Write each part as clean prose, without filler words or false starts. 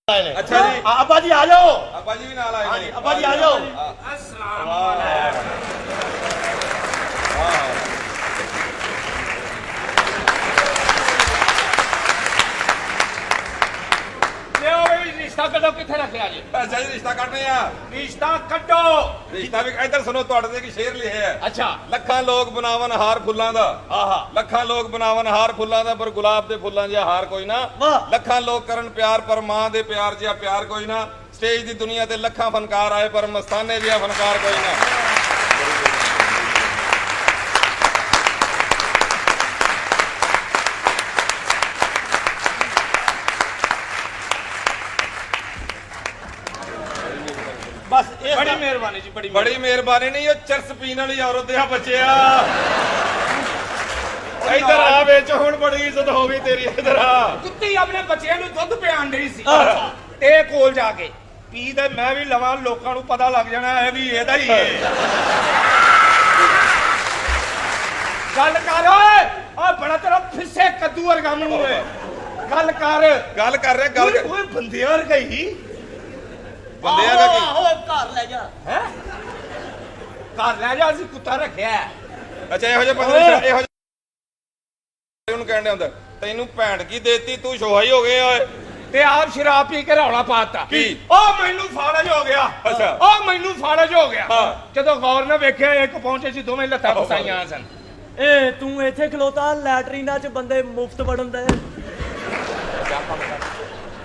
अच्छा जी अब्बा जी आ जाओ। अब्बा जी भी नाल आए हाँ जी अब्बा जी आ जाओ। अस्सलाम वालेकुम। लियो भाई रिश्ता कटो किथे रखे आज अच्छा जी रिश्ता कटने आ रिश्ता कटो रिश्ता भी इधर सुनो ਤੁਹਾਡੇ ਤੇ ਕੀ ਸ਼ੇਰ ਲਿਖਿਆ ਹੈ अच्छा ਲੱਖਾਂ ਲੋਕ ਬਣਾਵਨ ਹਾਰ ਫੁੱਲਾਂ ਦਾ आहा ਲੱਖਾਂ ਲੋਕ ਬਣਾਵਨ ਹਾਰ ਫੁੱਲਾਂ ਦਾ ਪਰ ਗੁਲਾਬ ਦੇ ਫੁੱਲਾਂ ਜਿਹਾ ਹਾਰ ਕੋਈ ਨਾ ਵਾਹ। ਲੱਖਾਂ ਲੋਕ ਕਰਨ ਪਿਆਰ ਪਰ ਮਾਂ ਦੇ ਪਿਆਰ ਜਿਹਾ ਪਿਆਰ ਕੋਈ ਨਾ ਸਟੇਜ ਦੀ ਦੁਨੀਆ ਤੇ ਲੱਖਾਂ ਫਨਕਾਰ ਆਏ ਪਰ ਮਸਤਾਨੇ ਜਿਹਾ ਫਨਕਾਰ ਕੋਈ ਨਾ बस बड़ी मेहरबानी जी बड़ी ਬੜੀ ਮਿਹਰਬਾਨੀ ਨਹੀਂ ਉਹ ਚਰਸ ਪੀਣ ਵਾਲੀ ਔਰਤ ਆ ਬੱਚਿਆ ਇਧਰ ਆ ਵਿੱਚ ਹੁਣ ਬੜੀ ਇੱਜ਼ਤ ਹੋ ਗਈ ਤੇਰੀ ਇਧਰ ਆ ਕੁੱਤੀ ਆਪਣੇ ਬੱਚਿਆਂ ਨੂੰ ਦੁੱਧ ਪਿਆਣ ਰਹੀ ਸੀ ਤੇ ਕੋਲ ਜਾ ਕੇ ਪੀ ਤੇ ਮੈਂ ਵੀ ਲਵਾਂ ਲੋਕਾਂ ਨੂੰ ਪਤਾ ਲੱਗ ਜਾਣਾ ਇਹ ਵੀ ਇਹਦਾ ਹੀ ਹੈ ਗੱਲ ਕਰ ਓਏ ਆ ਬੜਾ ਤੇਰਾ ਫਿੱਸੇ ਕੱਦੂ ਵਰਗਾ ਮੂੰਹ ਓਏ ਗੱਲ ਕਰ ਰਿਹਾ ਗੱਲ ਓਏ ਬੰਦਿਆਂ ਵਰਗਾ ਹੀ ਬੰਦਿਆਂ ਦਾ ਕੀ घर ले जा। ਹੈ ਘਰ ਲੈ ਜਾ ਅਸੀਂ ਕੁੱਤਾ ਰੱਖਿਆ ਹੈ। ਅੱਛਾ ਇਹੋ ਜਿਹੇ ਬੰਦੇ ਨੂੰ ਇਹੋ ਜਿਹੇ ਉਹਨੂੰ ਕਹਿਣ ਡਿਆ ਹੁੰਦਾ ਤੈਨੂੰ ਭੈਣ ਕੀ ਦੇਤੀ ਤੂੰ ਸ਼ੋਹਾਈ ਹੋ ਗਿਆ ਓਏ ਤੇ ਆਪ ਸ਼ਰਾਬ ਪੀ ਕੇ ਰੌਲਾ ਪਾਤਾ ਕੀ? ਉਹ ਮੈਨੂੰ ਫਾੜਜ ਹੋ ਗਿਆ ਅੱਛਾ। ਉਹ ਮੈਨੂੰ ਫਾੜਜ ਹੋ ਗਿਆ ਹਾਂ। ਜਦੋਂ ਗੌਰ ਨੇ ਵੇਖਿਆ ਇੱਕ ਪਹੁੰਚੇ ਸੀ ਦੋਵੇਂ ਲੱਤਾਂ ਫਸਾਈਆਂ ਸਨ ਏ ਤੂੰ ਇੱਥੇ ਖਲੋਤਾ ਲੈਟਰੀਨਾਂ 'ਚ ਬੰਦੇ ਮੁਫਤ ਵੜਨ ਦੇ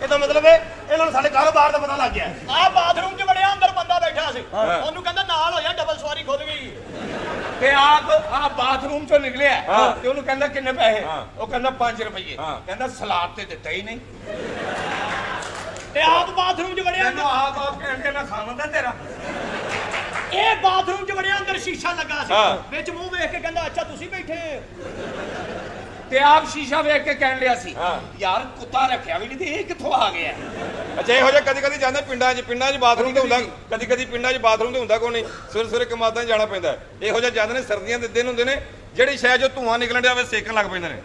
ਇਹਦਾ ਮਤਲਬ ਹੈ ਇਹਨਾਂ ਨੂੰ ਸਾਡੇ ਕਾਰੋਬਾਰ ਦਾ ਪਤਾ ਲੱਗ ਗਿਆ। ਆ ਬਾਥਰੂਮ 'ਚ ਵੜਿਆ ਅੰਦਰ ਬੰਦਾ ਬੈਠਾ ਸੀ ਉਹਨੂੰ ਕਹਿੰਦਾ ਨਾਲ ਹੋ ਜਾ ਡਬਲ ਸਵਾਰੀ ਖੁੱਲ ਗਈ। ਤੇ ਆਪ ਆ ਬਾਥਰੂਮ ਚੋਂ ਨਿਕਲਿਆ ਹਾਂ। ਤੇ ਉਹਨੂੰ ਕਹਿੰਦਾ ਕਿੰਨੇ ਪੈਸੇ ਹਾਂ। ਉਹ ਕਹਿੰਦਾ 5 ਰੁਪਏ ਹਾਂ। ਕਹਿੰਦਾ ਸਲਾਬ ਤੇ ਦਿੱਤਾ ਹੀ ਨਹੀਂ ਤੇ ਆਪ ਬਾਥਰੂਮ 'ਚ ਵੜਿਆ ਕਹਿੰਦਾ ਆਪ ਕਹਿਣ ਨਾ ਖਾਵੰਦਾ ਤੇਰਾ ਇਹ ਬਾਥਰੂਮ 'ਚ ਵੜਿਆ ਅੰਦਰ ਸ਼ੀਸ਼ਾ ਲੱਗਾ ਸੀ ਹਾਂ। ਵਿੱਚ ਮੂੰਹ ਵੇਖ ਕੇ ਕਹਿੰਦਾ ਅੱਛਾ ਤੁਸੀਂ ਬੈਠੇ। ਤੇ ਆਪ ਸ਼ੀਸ਼ਾ ਵੇਖ ਕੇ ਕਹਿਣ ਲਿਆ ਸੀ ਹਾਂ। ਯਾਰ ਕੁੱਤਾ ਰੱਖਿਆ ਵੀ ਨਹੀਂ ਤੇ ਇਹ ਕਿੱਥੋਂ ਆ ਗਿਆ ਅੱਛਾ ਇਹੋ ਜਿਹਾ ਕਦੀ ਕਦੀ ਜਾਂਦੇ ਪਿੰਡਾਂ 'ਚ ਬਾਥਰੂਮ ਤੇ ਹੁੰਦਾ ਕਦੀ ਕਦੀ ਪਿੰਡਾਂ 'ਚ ਬਾਥਰੂਮ ਤੇ ਹੁੰਦਾ ਕੋਈ ਨਹੀਂ ਸਵੇਰੇ ਸਵੇਰੇ ਕਮਾਦਾਂ 'ਚ ਜਾਣਾ ਪੈਂਦਾ ਇਹੋ ਜਿਹਾ ਜਾਂਦੇ ਨੇ ਸਰਦੀਆਂ ਦੇ ਦਿਨ ਹੁੰਦੇ ਨੇ ਜਿਹੜੀ ਸ਼ਾਇਦ ਜੋ ਧੂਆਂ ਨਿਕਲਣ ਡਿਆ ਵੇ ਸੇਕਣ ਲੱਗ ਪੈਂਦੇ ਨੇ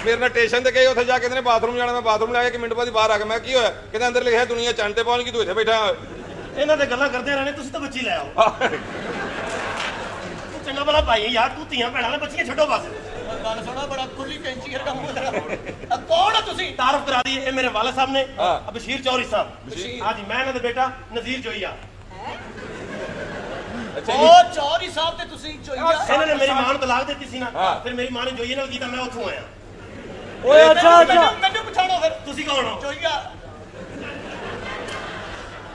ਫਿਰ ਮੈਂ ਸਟੇਸ਼ਨ ਤੇ ਗਏ ਉੱਥੇ ਜਾ ਕੇ ਕਹਿੰਦੇ ਨੇ ਬਾਥਰੂਮ ਜਾਣਾ ਮੈਂ ਬਾਥਰੂਮ ਲੈ ਕੇ 1 ਮਿੰਟ ਬਾਅਦ ਹੀ ਬਾਹਰ ਆ ਗਿਆ ਮੈਂ ਕੀ ਹੋਇਆ ਕਹਿੰਦਾ ਅੰਦਰ ਲਿਖਿਆ ਦੁਨੀਆ ਚੰਨ ਤੇ ਪਹੁੰਚ ਗਈ ਤੂੰ ਇੱਥੇ ਬੈਠਾ ਇਹਨਾਂ ਤੇ ਗੱਲਾਂ ਕਰਦੇ ਰਹਿਣੇ ਤੁਸੀਂ ਤਾਂ ਬੱਚੀ ਲੈ ਆਓ। ਤੂੰ ਚੰਗਾ ਭਲਾ ਭਾਈ ਯਾਰ ਤੂੰ ਧੀਆਂ ਭੈਣਾਂ ਨੇ ਬੱਚੀਆਂ ਛੱਡੋ ਬਸ। ਗੱਲ ਸੁਣਾ ਬੜਾ ਖੁੱਲੀ ਕੈਂਚੀ ਵਰਗਾ ਮੂੰਹ ਤੇਰਾ। ਕੌਣ ਹੋ ਤੁਸੀਂ? ਤਾਰਫ ਕਰਾ ਦਈਏ ਇਹ ਮੇਰੇ ਵਾਲਾ ਸਾਹਿਬ ਨੇ ਹਾਂ। ਬਸ਼ੀਰ ਚੌਧਰੀ ਸਾਹਿਬ। ਹਾਂਜੀ ਮੈਂ ਇਹਨਾਂ ਦਾ ਬੇਟਾ ਨਜ਼ੀਰ ਜੋਈਆ। ਅੱਛਾ ਜੀ ਉਹ ਚੌਧਰੀ ਸਾਹਿਬ ਤੇ ਤੁਸੀਂ ਚੋਈਆ ਇਹਨਾਂ ਨੇ ਮੇਰੀ ਮਾਂ ਨੂੰ ਤਲਾਕ ਦਿੱਤੀ ਸੀ ਨਾ ਹਾਂ। ਫਿਰ ਮੇਰੀ ਮਾਂ ਨੇ ਜੋਈਏ ਨਾਲ ਕੀਤਾ ਮੈਂ ਉੱਥੋਂ ਆਇਆ। ਓਏ ਅੱਛਾ ਮੈਨੂੰ ਪਛਾਣੋ ਫਿਰ ਤੁਸੀਂ ਕੌਣ ਹੋ? ਚੋਈਆ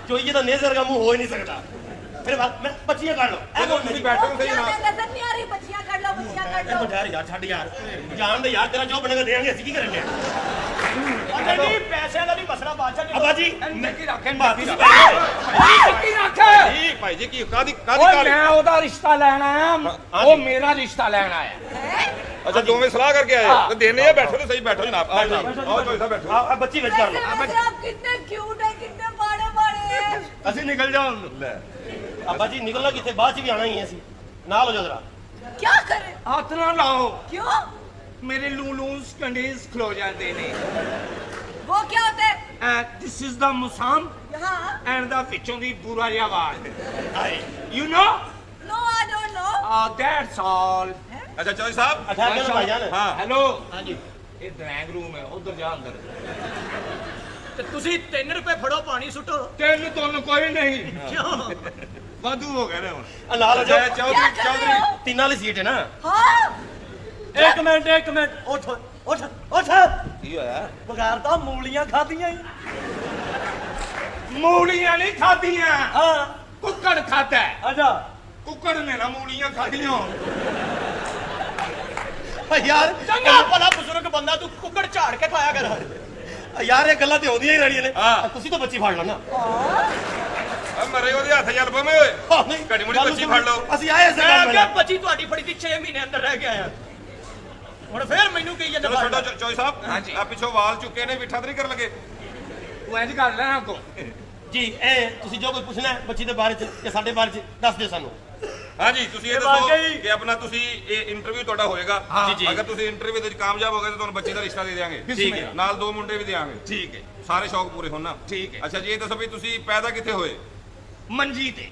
ਜੋਈਏ ਦਾ ਨੇਜ਼ਰ ਦਾ ਮੂੰਹ ਹੋ ਹੀ ਨਹੀਂ ਸਕਦਾ। ਫਿਰ ਮੈਂ ਬੱਚੀਆਂ ਕੱਢ ਲਓ ਇਹ ਕੌਣ ਤੁਸੀਂ ਮੇਰੀ ਬੈਠੋ ਸਹੀ ਨਾ ਨਜ਼ਰ ਨਹੀਂ ਆ ਰਹੀ ਬੱਚੀਆਂ ਕੱਢ ਲਓ ਬੱਚੀਆਂ ਕੱਢ ਇਹ ਲਓ ਮੁੰਡਾ ਯਾਰ ਛੱਡ ਯਾਰ ਜਾਣ ਦੇ ਯਾਰ ਤੇਰਾ ਜੋ ਬਣੇਗਾ ਦੇਾਂਗੇ ਅਸੀਂ ਕੀ ਕਰਨੇ ਅੰਦਰ ਜੀ ਪੈਸਿਆਂ ਦਾ ਨਹੀਂ ਮਸਲਾ ਬਾਦਸ਼ਾਹ ਜੀ ਅੱਬਾ ਜੀ ਕੀ ਰੱਖੇ ਮਾਫੀ ਕੀ ਰੱਖ ਜੀ ਭਾਈ ਜੀ ਕੀ ਕਾਦੀ ਓਏ ਕਾਦੀ ਮੈਂ ਉਹਦਾ ਰਿਸ਼ਤਾ ਲੈਣ ਆਇਆ ਉਹ ਮੇਰਾ ਰਿਸ਼ਤਾ ਲੈਣ ਆਇਆ ਹੈ ਅੱਛਾ ਦੋਵੇਂ ਸਲਾਹ ਕਰਕੇ ਆਏ ਹਾਂ। ਤੇ ਦੇਨੇ ਆ ਬੈਠੋ ਤੇ ਸਹੀ ਬੈਠੋ ਜਨਾਬ ਆਓ ਭਾਈ ਸਾਹਿਬ ਬੈਠੋ ਆ ਬੱਚੀ ਵਿੱਚ ਕਰ ਲਓ आप कितने क्यूट है कितने बड़े बड़े हैं ਅਸੀਂ ਨਿਕਲ ਜਾਓ ਲੈ ਅੱਬਾ ਜੀ ਨਿਕਲਣਾ ਕਿੱਥੇ ਬਾਅਦ ਚ ਵੀ ਆਣਾ ਹੀ ਹੈ ਅਸੀਂ ਨਾਲ ਹੋ ਜਾ ਜਰਾ क्या करें ਹੱਥ ਨਾ ਲਾਓ क्यों ਮੇਰੇ ਲੂਲੂਸ ਕੰਡੀਜ਼ ਖਲੋ ਜਾਂਦੇ ਨੇ वो क्या होते हैं ਦਿਸ ਇਜ਼ ਦਾ ਮੁਸਾਮ हाँ ਐਂਡ ਦਾ ਵਿੱਚੋਂ ਦੀ ਬੁਰਾ ਜਿਹਾ ਆਵਾਜ਼ ਆਏ you know no I don't know that's all ਅੱਛਾ ਚੌਧਰੀ ਸਾਹਿਬ ਅੱਛਾ ਕਿਹਨਾਂ ਭਾਈ ਜਾਨ ਹਾਂ ਹੈਲੋ ਹਾਂਜੀ ਇਹ ਡਰਾਇੰਗ ਰੂਮ ਹੈ ਉਧਰ ਜਾ ਅੰਦਰ ਤੇ ਤੁਸੀਂ 3 ਰੁਪਏ ਫੜੋ ਪਾਣੀ ਸੁੱਟੋ ਤੈਨੂੰ ਤੁਹਾਨੂੰ ਕੋਈ ਨਹੀਂ ਕਿਉਂ ਵਾਧੂ ਹੋ ਗਏ ਨੇ ਹੁਣ ਆ ਨਾਲ ਹੋ ਅੱਛਾ ਜਾਓ क्या ਚੌਧਰੀ कर रहे ਚੌਧਰੀ हो ਤਿੰਨਾਂ ਵਾਲੀ ਸੀਟ ਹੈ ਨਾ हाँ ਇੱਕ ਮਿੰਟ ਉੱਠ ਉੱਠ ਉੱਠ ਕੀ ਹੋਇਆ ਬਗੈਰ ਤਾਂ ਮੂਲੀਆਂ ਖਾਧੀਆਂ ਹੀ ਮੂਲੀਆਂ ਨਹੀਂ ਖਾਧੀਆਂ ਹਾਂ ਕੁੱਕੜ ਖਾਧਾ ਹੈ। ਅੱਛਾ ਕੁੱਕੜ ਨੇ ਨਾ ਮੂਲੀਆਂ ਖਾਧੀਆਂ ਯਾਰ ਚੰਗਾ ਭਲਾ ਬਜ਼ੁਰਗ ਬੰਦਾ ਤੂੰ ਕੁੱਕੜ ਝਾੜ ਕੇ ਖਾਇਆ ਕਰ ਯਾਰ ਇਹ ਗੱਲਾਂ ਤੇ ਆਉਂਦੀਆਂ ਹੀ ਰਹਿਣੀਆਂ ਨੇ ਹਾਂ। ਤੁਸੀਂ ਤਾਂ ਬੱਚੀ ਫੜ ਲਓ ਨਾ ਆ ਮਰੇ ਉਹਦੇ ਹੱਥ ਜਲ ਪਵੇਂ ਓਏ ਹਾਂ, ਨਹੀਂ ਘੜੀ ਮੁੜੀ ਬੱਚੀ ਫੜ ਲਓ ਅਸੀਂ ਆਏ ਇਸੇ ਮੈਂ ਗੱਲ ਕਿਹਾ ਨਾਲ ਬੱਚੀ ਤੁਹਾਡੀ ਫੜੀ ਦੀ 6 ਮਹੀਨੇ ਅੰਦਰ ਰਹਿ ਕੇ ਆਇਆ ਹੁਣ ਫੇਰ ਮੈਨੂੰ ਕਹੀ ਚਲੋ ਜਾਂਦਾ ਛੱਡੋ ਚੌਧਰੀ ਸਾਹਿਬ ਹਾਂਜੀ। ਆ ਪਿੱਛੋਂ ਵਾਲ ਚੁੱਕੇ ਨੇ ਵਿਠਾ ਤੇ ਨਹੀਂ ਕਰਨ ਲੱਗੇ ਤੂੰ ਇੰਜ ਕਰ ਲੈਣਾ ਕੋ ਜੀ ਇਹ ਤੁਸੀਂ ਜੋ ਕੁਝ ਪੁੱਛਣਾ ਹੈ ਬੱਚੀ ਦੇ ਬਾਰੇ ਚ ਜਾਂ ਸਾਡੇ ਬਾਰੇ ਚ ਦੱਸ ਦਿਓ ਸਾਨੂੰ ਹਾਂਜੀ ਤੁਸੀਂ ਇਹ ਇਹ ਦੱਸੋ ਵਾਕਈ- ਕਿ ਆਪਣਾ ਤੁਸੀਂ ਇਹ ਇੰਟਰਵਿਊ ਤੁਹਾਡਾ ਹੋਏਗਾ ਅਗਰ ਤੁਸੀਂ ਇੰਟਰਵਿਊ ਦੇ ਵਿੱਚ ਕਾਮਯਾਬ ਹੋ ਗਏ ਤਾਂ ਤੁਹਾਨੂੰ ਬੱਚੇ ਦਾ ਰਿਸ਼ਤਾ ਦੇ ਦੇਵਾਂਗੇ ਠੀਕ ਹੈ। ਨਾਲ 2 ਮੁੰਡੇ ਵੀ ਦੇਵਾਂਗੇ ਠੀਕ ਹੈ ਸਾਰੇ ਸ਼ੌਕ ਪੂਰੇ ਹੋਣ ਨਾ ਠੀਕ ਹੈ। ਅੱਛਾ ਜੀ ਇਹ ਦੱਸੋ ਵੀ ਤੁਸੀਂ ਪੈਦਾ ਕਿੱਥੇ ਹੋਏ ਮੰਜੀ ਤੇ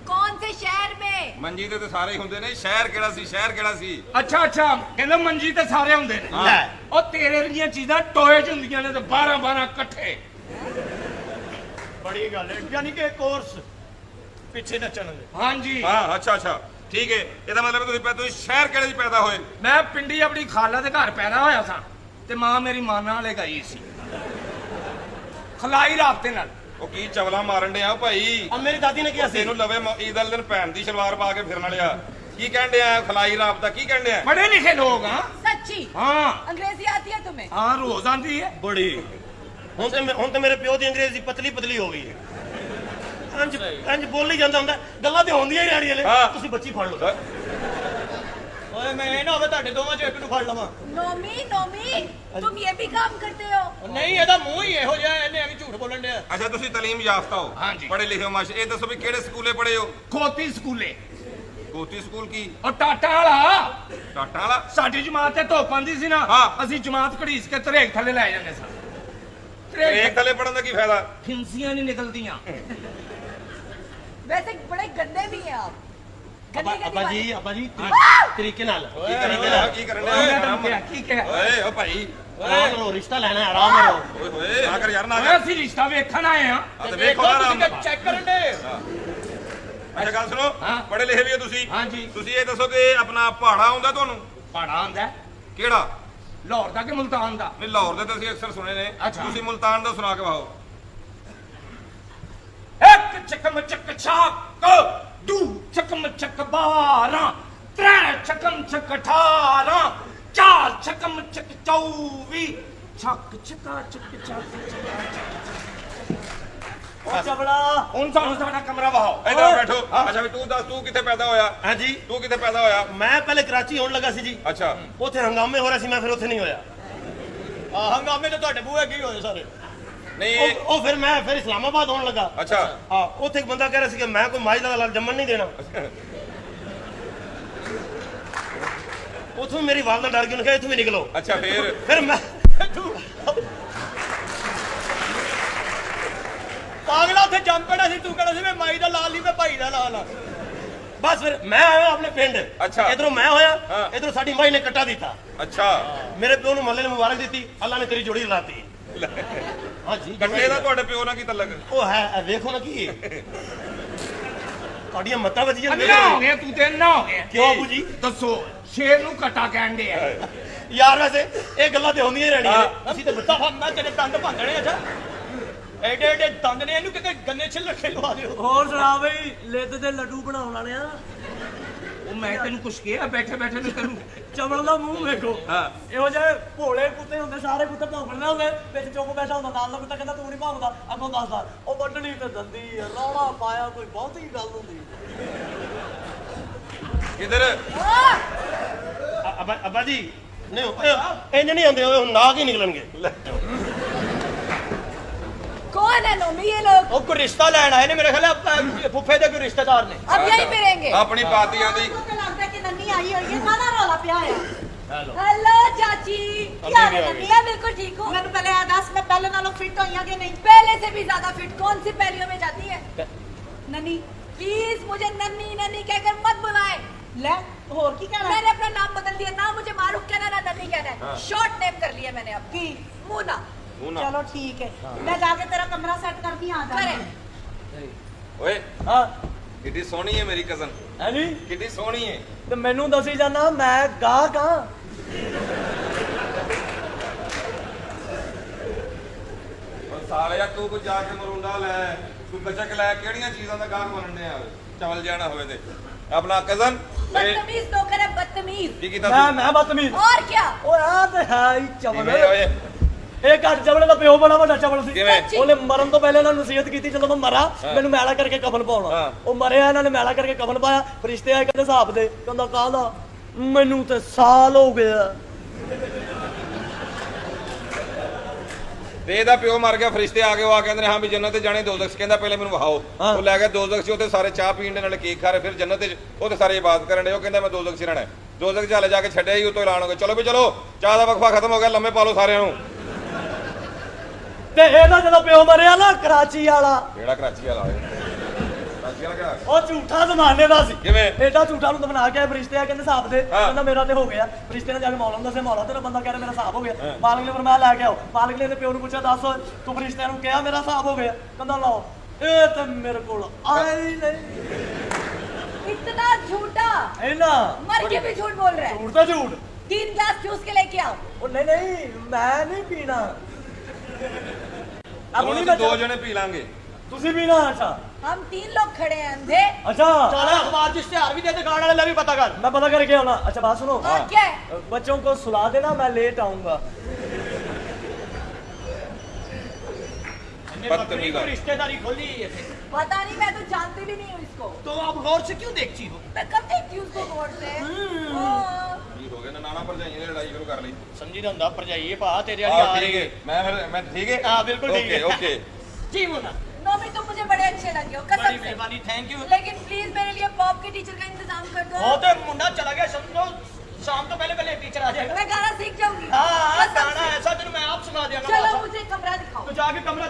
कौन से शहर में? ਮੰਜੀ ਤੇ ਸਾਰੇ ਹੀ ਹੁੰਦੇ ਨੇ ਸ਼ਹਿਰ ਕਿਹੜਾ ਸੀ ਅੱਛਾ ਕਹਿੰਦਾ ਮੰਜੀ ਤੇ ਸਾਰੇ ਹੁੰਦੇ ਨੇ ਹਾਂ। ਲੈ ਉਹ ਤੇਰੇ ਵਰਗੀਆਂ ਚੀਜ਼ਾਂ ਟੋਏ ਚ ਹੁੰਦੀਆਂ ਨੇ ਤੇ 12 ਇਕੱਠੇ ਬੜੀ ਗੱਲ ਹੈ ਯਾਨੀ ਕਿ ਕੋਰਸ ਪਿੱਛੇ ਨੱਚਣ ਦੇ ਹਾਂਜੀ ਹਾਂ ਅੱਛਾ ਠੀਕ ਹੈ ਇਹਦਾ ਮਤਲਬ ਤੁਸੀਂ ਸ਼ਹਿਰ ਕਿਹੜੇ 'ਚ ਪੈਦਾ ਹੋਏ ਮੈਂ ਪਿੰਡੀ ਆਪਣੀ ਖਾਲਾ ਦੇ ਘਰ ਪੈਦਾ ਹੋਇਆ ਸਾਂ ਤੇ ਮਾਂ ਮੇਰੀ ਮਾਨਾ ਵਾਲੇ ਗਈ ਸੀ ਖਲਾਈ ਰਾਬਤੇ ਨਾਲ ਉਹ ਕੀ ਚਵਲਾ ਮਾਰਨ ਡਿਆ ਭਾਈ अब मेरी दादी ने किया सी ਤੈਨੂੰ ਲਵੇ ਈਦ ਵਾਲੇ ਦਿਨ ਭੈਣ ਦੀ ਸ਼ਲਵਾਰ ਪਾ ਕੇ ਫਿਰਨ ਵਾਲਿਆ ਕੀ ਕਹਿਣ ਡਿਆ ਖਲਾਈ ਰਾਬਤਾ ਕੀ ਕਹਿਣ ਡਿਆ ਪੜ੍ਹੇ ਲਿਖੇ ਲੋਕ ਹਾਂ सच्ची? ਹਾਂ अंग्रेजी आती है तुम्हें? ਹਾਂ ਰੋਜ਼ ਆਂਦੀ ਹੈ बड़ी ਹੁਣ ਤੇ ਮੇਰੇ ਪਿਓ ਦੀ ਅੰਗਰੇਜ਼ੀ ਪਤਲੀ ਹੋ ਗਈ ਹੈ ਇੰਜ ਬੋਲ ਹੀ ਜਾਂਦਾ ਹੁੰਦਾ ਗੱਲਾਂ ਤੇ ਹੁੰਦੀਆਂ ਹੀ ਰਹਿਣੀਆਂ ਨੇ ਹਾਂ। ਤੁਸੀਂ ਬੱਚੀ ਫੜ ਲਓ ਓਏ ਮੈਂ ਇਹ ਨਾ ਹੋਵੇ ਤੁਹਾਡੇ ਦੋਵਾਂ ਚੋਂ ਇੱਕ ਨੂੰ ਫੜ ਲਵਾਂ नोमी तुम ये भी काम करते हो? ਨਹੀਂ ਇਹਦਾ ਮੂੰਹ ਹੀ ਇਹੋ ਜਿਹਾ ਇਹਨੇ ਐਵੇਂ ਝੂਠ ਬੋਲਣ ਡਿਆ ਅੱਛਾ ਤੁਸੀਂ ਤਾਲੀਮ ਯਾਫਤਾ ਹੋ ਹਾਂਜੀ। ਪੜ੍ਹੇ ਲਿਖੇ ਹੋ ਮਾਸ਼ ਇਹ ਦੱਸੋ ਵੀ ਕਿਹੜੇ ਸਕੂਲੇ ਪੜ੍ਹੇ ਹੋ ਖੋਤੀ ਸਕੂਲੇ ਕੋਤੀ ਸਕੂਲ ਕੀ ਉਹ ਟਾਟਾ ਵਾਲਾ ਟਾਟਾ ਵਾਲਾ ਸਾਡੀ ਜਮਾਤ ਤੇ ਧੁੱਪ ਆਂਦੀ ਸੀ ਨਾ ਹਾਂ। ਅਸੀਂ ਜਮਾਤ ਘੜੀਸ ਕੇ ਤਰੇਕ ਥੱਲੇ ਲੈ ਜਾਂਦੇ ਸਾਂ ਇੱਕ ਥੱਲੇ ਪੜਨ ਦਾ ਕੀ ਫਾਇਦਾ ਫਿੰਸੀਆਂ ਨਹੀਂ ਨਿਕਲਦੀਆਂ वैसे बड़े गंदे भी हैं आप। गंदी गंदी ਅੱਬਾ ਜੀ बात। ਤਰੀਕੇ ਨਾਲ ਕੀ ਕਰਨ ਡਿਆ ਕੀ ਕਰਨ ਮੈਂ ਡਿਆ ਤੁਹਾਨੂੰ ਕਿਹਾ ਕੀ ਕਿਹਾ ਓਏ ਓ ਭਾਈ ਆਰਾਮ ਕਰੋ ਰਿਸ਼ਤਾ ਲੈਣਾ ਹੈ ਆਰਾਮ ਕਰੋ ਓਏ ਹੋਏ ਨਾ ਕਰ ਯਾਰ ਨਾ ਓਏ ਕਰ ਅਸੀਂ ਰਿਸ਼ਤਾ ਵੇਖਣ ਆਏ ਆ ਆ ਤੇ ਵੇਖੋ ਨਾ ਆਰਾਮ ਨਾਲ। ਚੈੱਕ ਕਰਨ ਦੇ ਅੱਛਾ ਗੱਲ ਸੁਣੋ ਹਾਂ। ਪੜ੍ਹੇ ਲਿਖੇ ਵੀ ਹੋ ਤੁਸੀਂ ਹਾਂਜੀ। ਤੁਸੀਂ ਇਹ ਦੱਸੋ ਕਿ ਆਪਣਾ ਪਹਾੜਾ ਆਉਂਦਾ ਤੁਹਾਨੂੰ ਪਾੜਾ ਆਂਦਾ ਕਿਹੜਾ ਲਾਹੌਰ ਦਾ ਕਿ ਮੁਲਤਾਨ ਦਾ ਨਹੀਂ ਲਾਹੌਰ ਦੇ ਤਾਂ ਅਸੀਂ ਅਕਸਰ ਸੁਣੇ ਨੇ ਅੱਛਾ। ਤੁਸੀਂ ਮੁਲਤਾਨ ਦਾ ਸੁਣਾ ਕੇ ਵਾਓ ਇੱਕ ਚੱਕਮ ਚੱਕ ਛਾਕ ਦੂ ਚੱਕਮ ਚੱਕ 12 ਤਰੇ ਚੱਕਮ ਚੱਕ 18 ਚਾਰ ਚੱਕਮ ਚੱਕ 24 ਛੱਕ ਚੱਕਾ ਚੱਕ ਉਹ ਚਵੜਾ ਹੁਣ ਸਾਨੂੰ ਸਾਡਾ ਕਮਰਾ ਵਹਾਓ ਇੱਧਰ ਬੈਠੋ ਅੱਛਾ ਵੀ ਤੂੰ ਦੱਸ ਤੂੰ ਕਿੱਥੇ ਪੈਦਾ ਹੋਇਆ ਹਾਂਜੀ ਤੂੰ ਕਿੱਥੇ ਪੈਦਾ ਹੋਇਆ ਮੈਂ ਪਹਿਲੇ ਕਰਾਚੀ ਹੋਣ ਲੱਗਾ ਸੀ ਜੀ ਅੱਛਾ ਉੱਥੇ ਹੰਗਾਮੇ ਹੋ ਰਹੇ ਸੀ ਮੈਂ ਫਿਰ ਉੱਥੇ ਨਹੀਂ ਹੋਇਆ ਆ ਹੰਗਾਮੇ ਤਾਂ ਤੁਹਾਡੇ ਬੂਹੇ ਅੱਗੇ ਹੀ ਹੋਏ ਸਾਰੇ ਨਹੀਂ ਇਹ ਉਹ ਫਿਰ ਇਸਲਾਮਾਬਾਦ ਹੋਣ ਲੱਗਾ ਅੱਛਾ ਹਾਂ ਉੱਥੇ ਇੱਕ ਬੰਦਾ ਕਹਿ ਰਿਹਾ ਸੀ ਕਿ ਮੈਂ ਕੋਈ ਮਾਈ ਦਾ ਲਾਲ ਜੰਮਣ ਨਹੀਂ ਦੇਣਾ ਉੱਥੋਂ ਮੇਰੀ ਵਾਲਦਾ ਡਰ ਗਈ ਉਹਨੇ ਕਿਹਾ ਇੱਥੋਂ ਵੀ ਨਿਕਲੋ ਅੱਛਾ ਫਿਰ ਮੈਂ ਪਾਗਲਾ ਉੱਥੇ ਜੰਮ ਪੈਣਾ ਸੀ ਤੂੰ ਕਹਿਣਾ ਸੀ ਮੈਂ ਮਾਈ ਦਾ ਲਾਲ ਨਹੀਂ ਮੈਂ ਭਾਈ ਦਾ ਲਾਲ ਆ ਬਸ ਫਿਰ ਮੈਂ ਆਇਆ ਆਪਣੇ ਪਿੰਡ ਅੱਛਾ। ਇਧਰੋਂ ਮੈਂ ਹੋਇਆ ਹਾਂ। ਇਧਰੋਂ ਸਾਡੀ ਮਾਈ ਨੇ ਕੱਟਾ ਦਿੱਤਾ ਅੱਛਾ ਮੇਰੇ ਪਿਓ ਨੂੰ ਮੱਲੇ ਨੇ ਮੁਬਾਰਕ ਦਿੱਤੀ ਅੱਲਾ ਨੇ ਤੇਰੀ ਜੋੜੀ ਲਾਤੀ ਹਾਂਜੀ ਕੱਟੇ ਦਾ ਤੁਹਾਡੇ ਪਿਓ ਨਾਲ ਕੀ ਤਲਕ ਉਹ ਹੈ ਇਹ ਵੇਖੋ ਨਾ ਕੀ ਤੁਹਾਡੀਆਂ ਮੱਤਾਂ ਵੱਜੀਆਂ ਅੰਨਾ ਹੋ ਗਿਆ ਤੂੰ ਤੇ ਅੰਨਾ ਹੋ ਗਿਆ ਕਿਉਂ ਬਾਬੂ ਜੀ ਦੱਸੋ ਸ਼ੇਰ ਨੂੰ ਕਟਾ ਕਹਿੰਦੇ ਆ ਯਾਰ ਵੈਸੇ ਇਹ ਗੱਲਾਂ ਤੇ ਹੁੰਦੀਆਂ ਹੀ ਰਹਿਣੀਆਂ ਨੇ ਅਸੀਂ ਤੇ ਬੱਚਾ ਤਾਂ ਮੈਂ ਤੇਰੇ ਦੰਦ ਭੰਨਣੇ ਅੱਛਾ ਐਡੇ ਐਡੇ ਦੰਦ ਨੇ ਇਹਨੂੰ ਕਿਤੇ ਗੰਨੇ ਛਿੱਲ ਕੇ ਲਵਾ ਦਿਓ ਹੋਰ ਸੁਣਾ ਬਈ ਲਿੱਦ ਦੇ ਲੱਡੂ ਬਣਾਉਣ ਵਾਲਿਆ ਉਹ ਮੈਂ ਤੈਨੂੰ ਕੁਛ ਕਿਹਾ ਬੈਠੇ ਬੈਠੇ ਨੂੰ ਤੈਨੂੰ ਚਵਲ ਦਾ ਮੂੰਹ ਵੇਖੋ ਹਾਂ। ਇਹੋ ਜਿਹੇ ਭੋਲੇ ਕੁੱਤੇ ਹੁੰਦੇ ਸਾਰੇ ਕੁੱਤੇ ਭੌਂਕਣੇ ਹੁੰਦੇ ਵਿੱਚ ਚੁੱਕ ਬੈਠਾ ਹੁੰਦਾ ਨਾਲ ਦਾ ਕੁੱਤਾ ਕਹਿੰਦਾ ਤੂੰ ਨਹੀਂ ਭੌਂਕਦਾ ਅੱਗੋਂ ਦੱਸਦਾ ਉਹ ਵੱਢਣੀ ਤੇ ਦੰਦੀ ਰੌਲਾ ਪਾਇਆ ਕੋਈ ਬਹੁਤੀ ਗੱਲ ਹੁੰਦੀ ਕਿਧਰ ਅੱਬਾ ਜੀ ਨਹੀਂ ਇੰਜ ਨਹੀਂ ਆਉਂਦੇ ਉਹ ਨਾਗ ਹੀ ਨਿਕਲਣਗੇ कौन है नोमी ये लोग? ਉਹ ਕੋਈ ਰਿਸ਼ਤਾ ਲੈਣ ਆਏ ਨੇ ਮੇਰੇ ਖਿਆਲ ਫੁੱਫੇ ਦੇ ਕੋਈ ਰਿਸ਼ਤੇਦਾਰ ਨੇ अब यहीं पे रहेंगे। ਆਪਣੀ ਪਾਤੀਆਂ ਦੀ लगता है कि नन्नी आई और ये सारा रौला पिया है। हेलो चाची क्या हाल है नन्नी? मैं बिल्कुल ठीक हूँ। मैंने पहले 10 में पहले नालों फिट हो या कि नहीं? पहले से भी ज्यादा फिट। कौन सी पहलियों में जाती है? नन्नी प्लीज मुझे नन्नी नन्नी कहकर मत बुलाए। ले और की कहना? मैंने अपना नाम बदल दिया ना मुझे मारूफ कहना ना नन्नी कहना है। शॉर्ट नेम कर लिया मैंने अब की मुना। चलो ठीक है मैं जाके तेरा कमरा सेट करती आ जा करे ਓਏ ਹਾਂ ਕਿੱਡੀ ਸੋਹਣੀ ਹੈ ਮੇਰੀ ਕਜ਼ਨ ਹੈ ਨੀ ਕਿੱਡੀ ਸੋਹਣੀ ਹੈ ਤੇ ਮੈਨੂੰ ਦੱਸੀ ਜਾਣਾ ਮੈਂ ਗਾਹਕ ਹਾਂ ਉਹ ਸਾਲਿਆ ਤੂੰ ਕੋ ਜਾ ਕੇ ਮਰੁੰਡਾ ਲੈ ਤੂੰ ਗੱਚਕ ਲੈ ਕਿਹੜੀਆਂ ਚੀਜ਼ਾਂ ਦਾ ਗਾਹਕ ਬਣਨ ਡਿਆ ਚਵਲ ਜਾਣਾ ਹੋਵੇ ਤੇ ਆਪਣਾ ਕਜ਼ਨ बदतमीज नौकर है बदतमीज। ਕੀ ਕੀਤਾ ਮੈਂ ਬਦਤਮੀਜ਼ और क्या? ਓਏ ਆ ਤੇ ਹੈ ਹੀ ਚਵਲ ਕਿਵੇਂ ਓਏ ਇਹ ਘੱਟ ਚਵਲੇ ਦਾ ਪਿਓ ਬੜਾ ਵੱਡਾ ਚਵਲ ਸੀ ਕਿਵੇਂ? ਉਹਨੇ ਮਰਨ ਤੋਂ ਪਹਿਲੇ ਇਹਨਾਂ ਨੂੰ ਨਸੀਹਤ ਕੀਤੀ ਜਦੋਂ ਮੈਂ ਮਰਾਂ ਮੈਨੂੰ ਮੈਲਾ ਕਰਕੇ ਕਫਨ ਪਾਉਣਾ ਹਾਂ। ਉਹ ਮਰਿਆ ਇਹਨਾਂ ਨੇ ਮੈਲਾ ਕਰਕੇ ਕਫਨ ਪਾਇਆ ਫਰਿਸ਼ਤੇ ਆਏ ਕਹਿੰਦੇ ਹਿਸਾਬ ਦੇ ਕਹਿੰਦਾ ਕਾਹਦਾ ਮੈਨੂੰ ਤੇ ਸਾਲ ਹੋ ਗਿਆ ਤੇ ਇਹਦਾ ਪਿਓ ਮਰ ਗਿਆ, ਫਰਿਸ਼ਤੇ ਆ ਗਏ, ਉਹ ਆ ਕਹਿੰਦੇ ਨੇ ਹਾਂ ਵੀ ਜੰਨਤ ਤੇ ਜਾਣੇ, ਦੋਜ਼ਖ ਕਹਿੰਦਾ ਪਹਿਲੇ ਮੈਨੂੰ ਵਹਾਓ। ਉਹ ਲੈ ਗਿਆ ਦੋਜ਼ਖ 'ਚ, ਉੱਥੇ ਸਾਰੇ ਚਾਹ ਪੀਣ ਦੇ ਨਾਲ ਕੇਕ ਖਾ ਰਹੇ, ਫਿਰ ਜੰਨਤ 'ਚ ਉੱਥੇ ਸਾਰੇ ਇਬਾਦਤ ਕਰਨ ਦੇ। ਉਹ ਕਹਿੰਦਾ ਮੈਂ ਦੋਜ਼ਖ 'ਚ ਰਹਿਣਾ। ਦੋਜ਼ਖ 'ਚ ਹਲੇ ਜਾ ਕੇ ਛੱਡਿਆ ਹੀ, ਉਤੋਂ ਐਲਾਨ ਹੋ ਗਿਆ ਚਲੋ ਵੀ ਚਲੋ ਚਾਹ ਦਾ ਵਕਫਾ ਖਤਮ ਹੋ ਗਿਆ, ਲੰਮੇ ਪਾ ਲਓ ਸਾਰਿਆਂ ਨੂੰ। ਤੇ ਇਹਦਾ ਜਦੋਂ ਪਿਓ ਮਰਿਆ ਨਾ ਕਰਾਚੀ ਵਾਲਾ, ਕਿਹੜਾ ਕਰਾਚੀ ਵਾਲਾ ਹੋਇਆ? ਕਰਾਚੀ ਵਾਲਾ ਕਿਹੜਾ? ਉਹ ਝੂਠਾ ਜ਼ਮਾਨੇ ਦਾ ਸੀ। ਕਿਵੇਂ? ਐਡਾ ਝੂਠਾ ਨੂੰ ਤਾਂ ਬਣਾ ਕੇ ਆਏ ਫਰਿਸ਼ਤੇ ਆ, ਕਹਿੰਦੇ ਹਿਸਾਬ ਦੇ, ਕਹਿੰਦਾ ਮੇਰਾ ਤੇ ਹੋ ਗਿਆ। ਫਰਿਸ਼ਤੇ ਨੇ ਜਾ ਕੇ ਮੌਲਾ ਨੂੰ ਦੱਸਿਆ, ਮੌਲਾ ਤੇਰਾ ਬੰਦਾ ਕਹਿ ਰਿਹਾ ਮੇਰਾ ਹਿਸਾਬ ਹੋ ਗਿਆ। ਮਾਲਕ ਨੇ ਫਰਮਾਇਆ ਲੈ ਕੇ ਆਓ। ਮਾਲਕ ਨੇ ਪਿਓ ਨੂੰ ਪੁੱਛਿਆ ਦੱਸ ਤੂੰ ਫਰਿਸ਼ਤਿਆਂ ਨੂੰ ਕਿਹਾ ਮੇਰਾ ਹਿਸਾਬ ਹੋ ਗਿਆ? ਕਹਿੰਦਾ ਲਓ ਇਹ ਤਾਂ ਮੇਰੇ ਕੋਲ ਆਈ ਨਹੀਂ। इतना झूठा, ਇਹਨਾਂ मर के भी झूठ बोल रहा है। ਝੂਠ ਤਾਂ ਝੂਠ। 3 ग्लास जूस के लेके आओ। ਉਹ ਨਹੀਂ ਨਹੀਂ ਮੈਂ ਨਹੀਂ ਪੀਣਾ। ਹੁਣ ਅਸੀਂ ਦੋ ਜਣੇ ਪੀ ਲਾਂਗੇ। ਤੁਸੀਂ ਪੀਣਾ? ਅੱਛਾ हम 3 लोग खड़े हैं अंधे। अच्छा चला अखबार जिस इश्तेहार भी देते गाड़ वाले भी पता कर। मैं पता करके आना। अच्छा बात सुनो, और क्या है? बच्चों को सुला देना, मैं लेट आऊंगा। बकरी को रिश्तेदारी खोली है पता नहीं, मैं तो जानती भी नहीं हूँ इसको। तो आप गौर से क्यों देखती हो? मैं कब देखती हूँ उसको गौर से। हाँ। ਕੀ ਹੋ ਗਿਆ? ਨਾਨਾ ਭਰਜਾਈ ਨੇ ਲੜਾਈ ਸ਼ੁਰੂ ਕਰ ਲਈ। समझी ना ਹੁੰਦਾ ਭਰਜਾਈ ਭਾ ਤੇਰੇ ਆਹ ਵਾਲੀ ਆ ਠੀਕ ਰਹੀ ਹੈ, ਮੈਂ ਠੀਕ ਹੈ। हाँ बिल्कुल ठीक है। ओके जी मुन्ना नोमी तुम मुझे बड़े अच्छे लगे हो बड़ी कसम से। मेहरबानी, थैंक यू। लेकिन प्लीज मेरे लिए पॉप के टीचर का इंतजाम कर दो। वो तो मुंडा चला गया, समझो शाम तो पहले टीचर आ जाएगा। मैं गाना सीख जाऊंगी। हाँ कसम गाना से। ऐसा तेरे मैं आप सुना दिया चलो मुझे कमरा दिखाओ। तो जाके कमरा